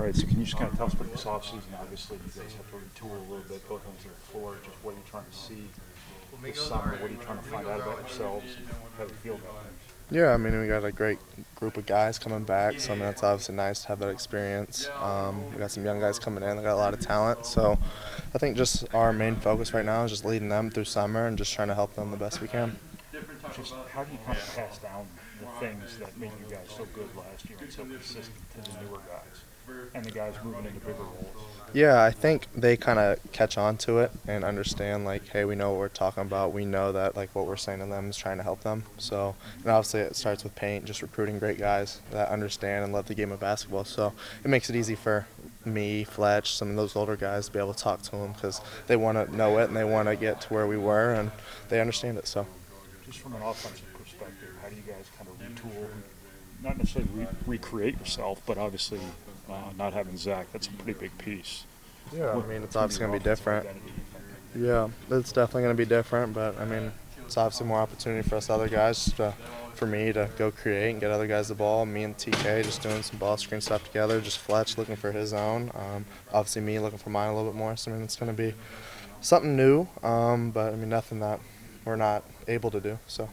right, so can you just kind of tell us about this offseason? Obviously, you guys have to retool a little bit, both ends of the floor. Just what are you trying to see this summer? What are you trying to find out about yourselves? And how do you feel about things? Yeah, I mean, we got a great group of guys coming back, so I mean, it's obviously nice to have that experience. We got some young guys coming in that got a lot of talent, so I think just our main focus right now is just leading them through summer and just trying to help them the best we can. Just how do you kind of pass down the things that made you guys so good last year and so consistent to the newer guys and the guys moving into bigger roles? Yeah, I think they kind of catch on to it and understand, like, hey, we know what we're talking about. We know that, like, what we're saying to them is trying to help them. So, and obviously it starts with paint, just recruiting great guys that understand and love the game of basketball. So it makes it easy for me, Fletch, some of those older guys to be able to talk to them because they want to know it and they want to get to where we were and they understand it. So, just from an offensive perspective, how do you guys kind of retool, not necessarily recreate yourself, but obviously not having Zach, that's a pretty big piece. yeah, I mean, it's obviously going to be different. Yeah, it's definitely going to be different, but I mean, it's obviously more opportunity for us other guys for me to go create and get other guys the ball. Me and TK just doing some ball screen stuff together. Just Fletch looking for his own. Obviously me looking for mine a little bit more. So I mean, it's going to be something new, but I mean nothing that we're not able to do. So.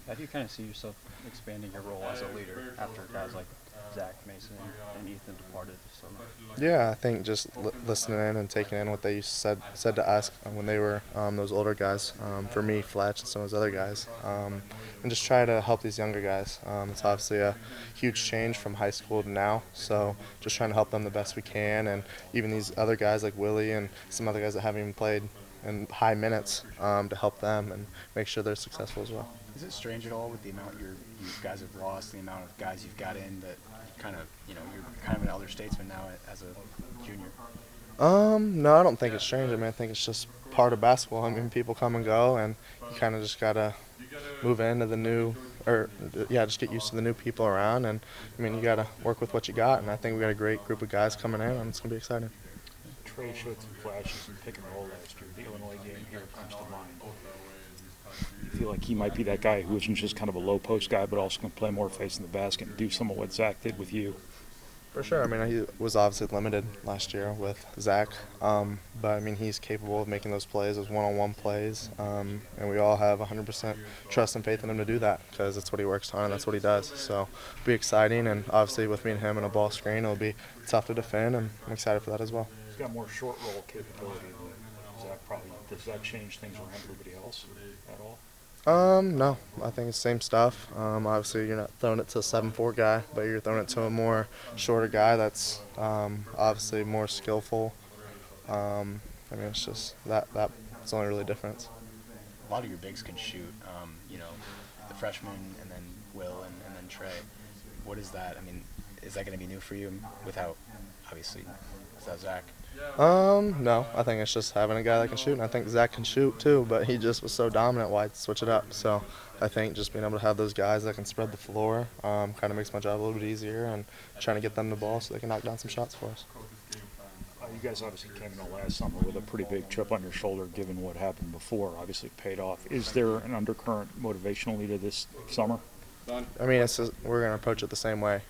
How do you kind of see yourself expanding your role as a leader after guys like Zach Mason and Ethan departed this summer? Yeah, I think just listening in and taking in what they said to us when they were those older guys. For me, Fletch, and some of those other guys, and just try to help these younger guys. It's obviously a huge change from high school to now, so just trying to help them the best we can, and even these other guys like Willie and some other guys that haven't even played in high minutes to help them and make sure they're successful as well. Is it strange at all with the amount you guys have lost, the amount of guys you've got in that kind of, you're kind of an elder statesman now as a junior? No, I don't think it's strange. I mean, I think it's just part of basketball. I mean, people come and go, and you kind of just gotta move into the new, just get used to the new people around. And I mean, you gotta work with what you got. And I think we got a great group of guys coming in, and it's gonna be exciting. Trey showed some flashes in pick and roll last year. The Illinois game here comes to mind. You feel like he might be that guy who isn't just kind of a low post guy, but also can play more face in the basket and do some of what Zach did with you? For sure. I mean, he was obviously limited last year with Zach, but I mean, he's capable of making those plays, those one-on-one plays, and we all have 100% trust and faith in him to do that because that's what he works on and that's what he does. So it'll be exciting, and obviously with me and him in a ball screen, it'll be tough to defend, and I'm excited for that as well. He's got more short roll capability than Zach probably. Does that change things around everybody else at all? No, I think it's the same stuff. Obviously, you're not throwing it to a 7'4" guy, but you're throwing it to a more shorter guy that's obviously more skillful. I mean, it's just that's the only really difference. A lot of your bigs can shoot, the freshman and then Will and then Trey. What is that? I mean, is that going to be new for you without, obviously, without Zach? No, I think it's just having a guy that can shoot, and I think Zach can shoot too, but he just was so dominant, why switch it up? So I think just being able to have those guys that can spread the floor kind of makes my job a little bit easier, and trying to get them the ball so they can knock down some shots for us. You guys obviously came in the last summer with a pretty big chip on your shoulder given what happened before. Obviously it paid off. Is there an undercurrent motivationally to this summer? I mean, we're going to approach it the same way.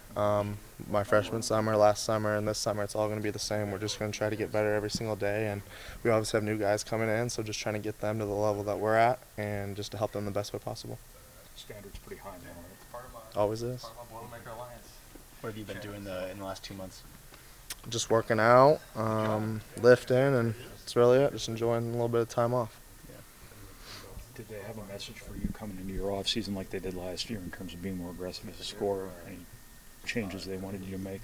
My freshman summer, last summer, and this summer, it's all going to be the same. We're just going to try to get better every single day, and we obviously have new guys coming in, so just trying to get them to the level that we're at and just to help them the best way possible. Standard's pretty high now, right? Always is. What have you been doing in the last 2 months? Just working out, lifting, and that's really it. Just enjoying a little bit of time off. Did they have a message for you coming into your offseason like they did last year in terms of being more aggressive as a scorer? Any changes they wanted you to make?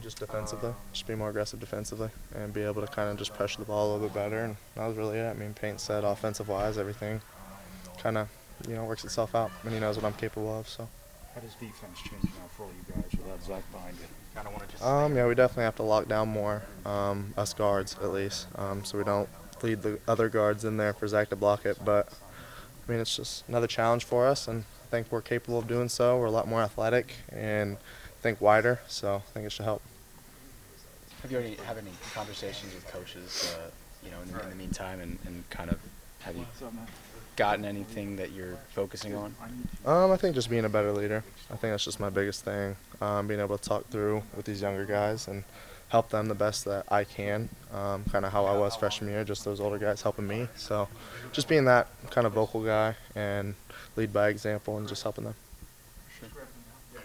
Just defensively. Just be more aggressive defensively and be able to kind of just pressure the ball a little bit better. And that was really it. I mean, Paint said offensive-wise, everything kind of, works itself out. And he knows what I'm capable of. So. How does defense change now for all you guys without Zach behind you? Yeah, we definitely have to lock down more, us guards at least, so we don't lead the other guards in there for Zach to block it. But I mean, it's just another challenge for us, and I think we're capable of doing so. We're a lot more athletic and I think wider, so I think it should help. Have you already had any conversations with coaches, in the meantime, and kind of have you gotten anything that you're focusing on? I think just being a better leader. I think that's just my biggest thing. Being able to talk through with these younger guys and help them the best that I can. Kind of how I was freshman year, just those older guys helping me. So just being that kind of vocal guy and lead by example and just helping them.